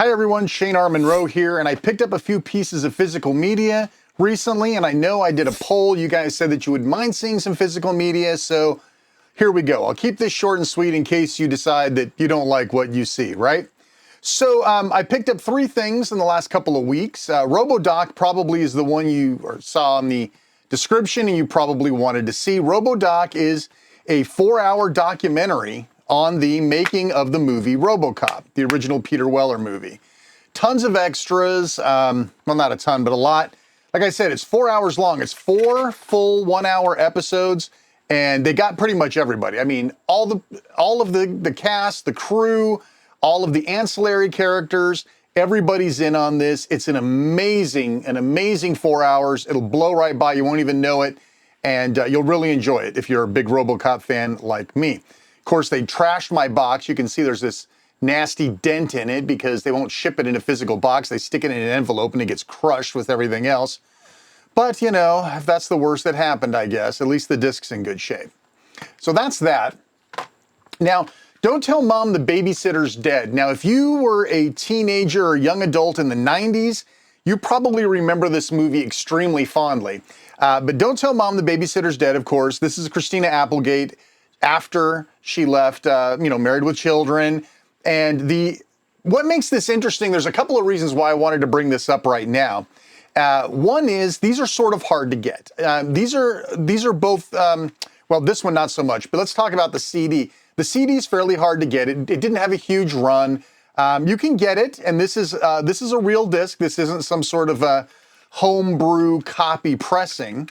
Hi everyone, Shane R. Monroe here, and I picked up a few pieces of physical media recently, and I know I did a poll. You guys said that you would mind seeing some physical media, so here we go. I'll keep this short and sweet in case you decide that you don't like what you see, right? So I picked up three things in the last couple of weeks. RoboDoc probably is the one you saw in the description and you probably wanted to see. RoboDoc is a 4-hour documentary on the making of the movie RoboCop, the original Peter Weller movie. Tons of extras, well, not a ton, but a lot. Like I said, it's 4 hours long. It's 4 full 1-hour episodes, and they got pretty much everybody. I mean, all of the cast, the crew, all of the ancillary characters, everybody's in on this. It's an amazing 4 hours. It'll blow right by. You won't even know it, and you'll really enjoy it if you're a big RoboCop fan like me. Of course, they trashed my box. You can see there's this nasty dent in it because they won't ship it in a physical box. They stick it in an envelope and it gets crushed with everything else. But, you know, if that's the worst that happened, I guess, at least the disc's in good shape. So that's that. Now, Don't Tell Mom The Babysitter's Dead. Now, if you were a teenager or young adult in the 90s, you probably remember this movie extremely fondly. But Don't Tell Mom The Babysitter's Dead, of course. This is Christina Applegate after she left, Married with Children. And what makes this interesting, there's a couple of reasons why I wanted to bring this up right now. One is these are sort of hard to get. These are both, well, this one not so much, but let's talk about the CD. The CD is fairly hard to get. It didn't have a huge run. You can get it, and this is a real disc. This isn't some sort of a homebrew copy pressing.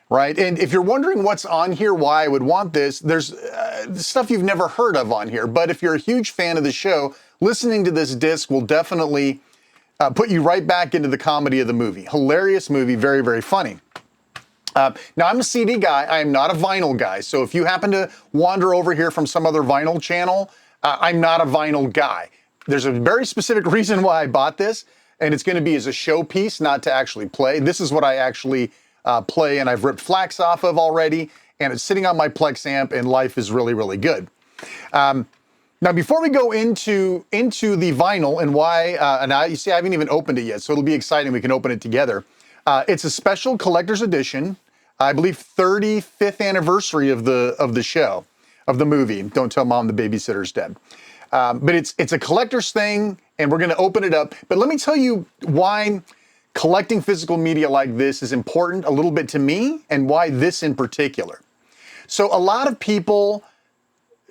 Right, and if you're wondering what's on here, why I would want this, there's stuff you've never heard of on here. But if you're a huge fan of the show, listening to this disc will definitely put you right back into the comedy of the movie. Hilarious movie, very, very funny. Now, I'm a CD guy. I am not a vinyl guy. So if you happen to wander over here from some other vinyl channel, I'm not a vinyl guy. There's a very specific reason why I bought this, and it's going to be as a showpiece, not to actually play. This is what I actually play, and I've ripped flax off of already, and it's sitting on my Plex amp, and life is really, really good. Now, before we go into the vinyl and why, you see, I haven't even opened it yet, so it'll be exciting. We can open it together. It's a special collector's edition, I believe 35th anniversary of the show, of the movie, Don't Tell Mom The Babysitter's Dead. But it's a collector's thing, and we're going to open it up. But let me tell you why collecting physical media like this is important a little bit to me, and why this in particular. So a lot of people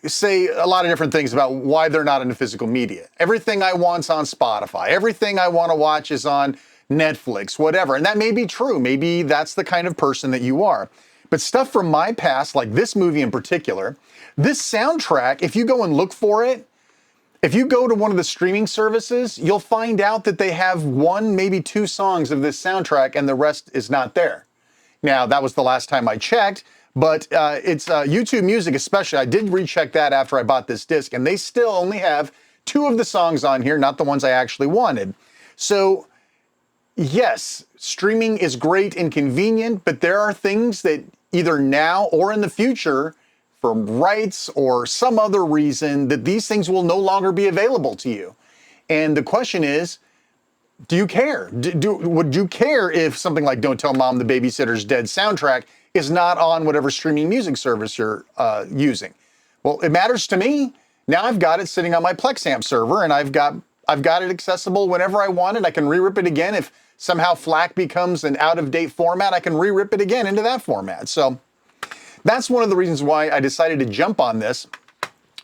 say a lot of different things about why they're not into physical media. Everything I want's on Spotify. Everything I want to watch is on Netflix, whatever. And that may be true. Maybe that's the kind of person that you are. But stuff from my past, like this movie in particular, this soundtrack, if you go and look for it, if you go to one of the streaming services, you'll find out that they have 1, maybe 2 songs of this soundtrack, and the rest is not there. Now, that was the last time I checked, but it's YouTube Music especially. I did recheck that after I bought this disc, and they still only have 2 of the songs on here, not the ones I actually wanted. So, yes, streaming is great and convenient, but there are things that either now or in the future, for rights or some other reason, that these things will no longer be available to you. And the question is, do you care? Would you care if something like Don't Tell Mom The Babysitter's Dead soundtrack is not on whatever streaming music service you're using? Well, it matters to me. Now I've got it sitting on my Plex amp server, and I've got it accessible whenever I want it. I can re-rip it again. If somehow FLAC becomes an out-of-date format, I can re-rip it again into that format. So that's one of the reasons why I decided to jump on this.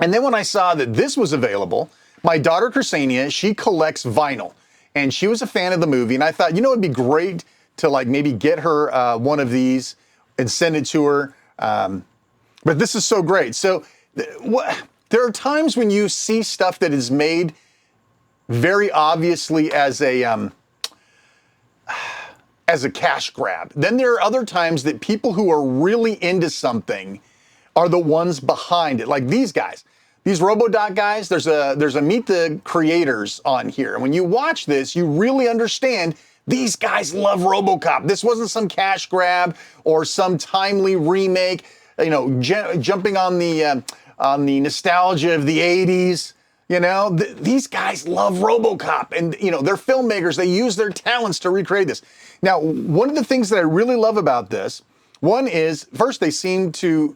And then when I saw that this was available, my daughter Ksenia, she collects vinyl, and she was a fan of the movie. And I thought, it'd be great to maybe get her one of these and send it to her. But this is so great. So there are times when you see stuff that is made very obviously as a cash grab. Then there are other times that people who are really into something are the ones behind it. Like these guys, these RoboDoc guys, there's a Meet the Creators on here. And when you watch this, you really understand these guys love RoboCop. This wasn't some cash grab or some timely remake, jumping on the nostalgia of the 80s. You know, these guys love RoboCop, and you know, they're filmmakers. They use their talents to recreate this. Now, one of the things that I really love about this, one is first they seem to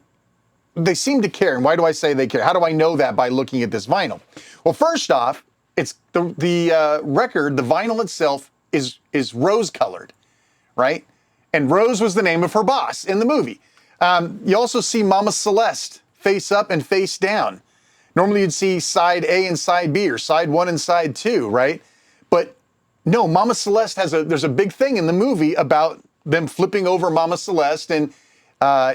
care. And why do I say they care? How do I know that? By looking at this vinyl. Well, first off, it's the record, the vinyl itself is rose colored, right? And Rose was the name of her boss in the movie. You also see Mama Celeste face up and face down. Normally you'd see side A and side B, or side 1 and side 2, right? But no, Mama Celeste there's a big thing in the movie about them flipping over Mama Celeste, and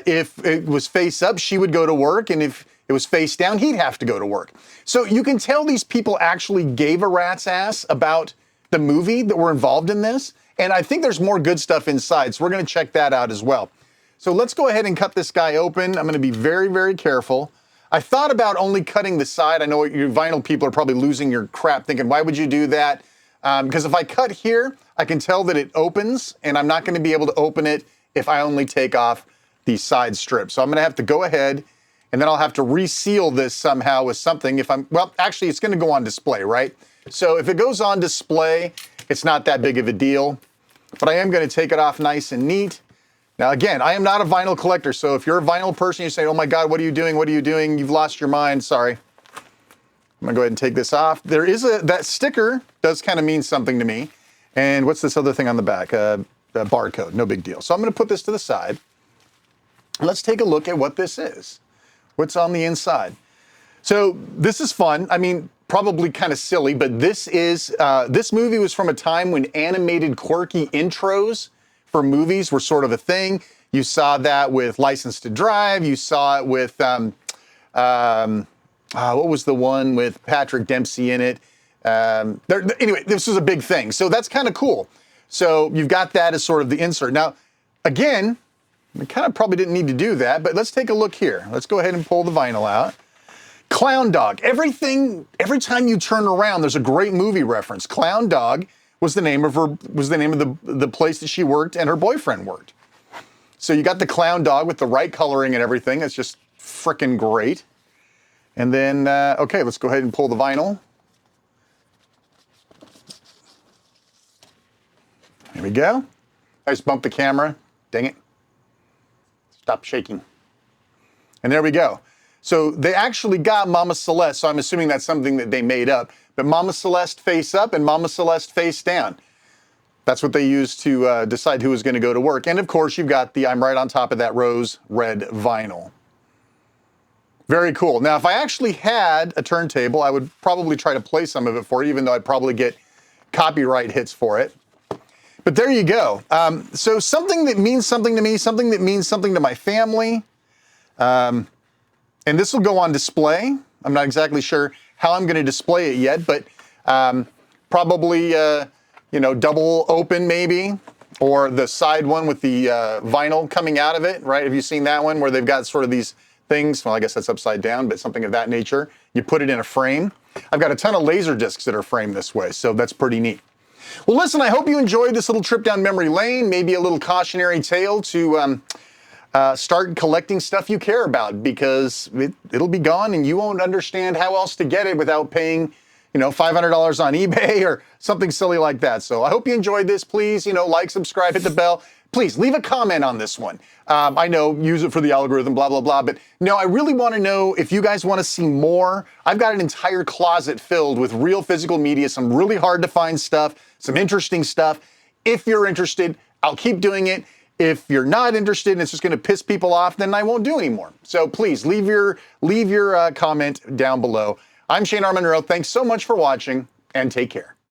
if it was face up, she would go to work, and if it was face down, he'd have to go to work. So you can tell these people actually gave a rat's ass about the movie that were involved in this, and I think there's more good stuff inside, so we're gonna check that out as well. So let's go ahead and cut this guy open. I'm gonna be very, very careful. I thought about only cutting the side. I know you vinyl people are probably losing your crap thinking, why would you do that? Because if I cut here, I can tell that it opens, and I'm not gonna be able to open it if I only take off the side strip. So I'm gonna have to go ahead, and then I'll have to reseal this somehow with something. Well, actually it's gonna go on display, right? So if it goes on display, it's not that big of a deal, but I am gonna take it off nice and neat. Now, again, I am not a vinyl collector, so if you're a vinyl person, you say, oh my God, what are you doing? What are you doing? You've lost your mind, sorry. I'm gonna go ahead and take this off. There is that sticker does kind of mean something to me. And what's this other thing on the back? The barcode, no big deal. So I'm gonna put this to the side. Let's take a look at what this is. What's on the inside? So this is fun. I mean, probably kind of silly, but this movie was from a time when animated quirky intros for movies were sort of a thing. You saw that with License to Drive. You saw it with, what was the one with Patrick Dempsey in it? Anyway, this was a big thing. So that's kind of cool. So you've got that as sort of the insert. Now, again, we kind of probably didn't need to do that, but let's take a look here. Let's go ahead and pull the vinyl out. Clown Dog. Every time you turn around, there's a great movie reference. Clown Dog was the name of the place that she worked and her boyfriend worked. So you got the Clown Dog with the right coloring and everything. That's just freaking great. And then, okay, let's go ahead and pull the vinyl. Here we go. I just bumped the camera. Dang it. Stop shaking. And there we go. So they actually got Mama Celeste, so I'm assuming that's something that they made up. But Mama Celeste face up and Mama Celeste face down. That's what they used to decide who was going to go to work. And of course, you've got the I'm right on top of that rose red vinyl. Very cool. Now, if I actually had a turntable, I would probably try to play some of it for you, even though I'd probably get copyright hits for it. But there you go. So something that means something to me, something that means something to my family. And this will go on display. I'm not exactly sure how I'm going to display it yet, but probably, you know, double open maybe, or the side one with the vinyl coming out of it, right? Have you seen that one where they've got sort of these things? Well, I guess that's upside down, but something of that nature. You put it in a frame. I've got a ton of laser discs that are framed this way, so that's pretty neat. Well, listen, I hope you enjoyed this little trip down memory lane, maybe a little cautionary tale to start collecting stuff you care about, because it'll be gone and you won't understand how else to get it without paying, you know, $500 on eBay or something silly like that. So I hope you enjoyed this. Please, you know, like, subscribe, hit the bell. Please leave a comment on this one. I know, use it for the algorithm, blah, blah, blah. But no, I really want to know if you guys want to see more. I've got an entire closet filled with real physical media, some really hard to find stuff, some interesting stuff. If you're interested, I'll keep doing it. If you're not interested and it's just going to piss people off, then I won't do anymore. So please leave your comment down below. I'm Shane R. Monroe. Thanks so much for watching, and take care.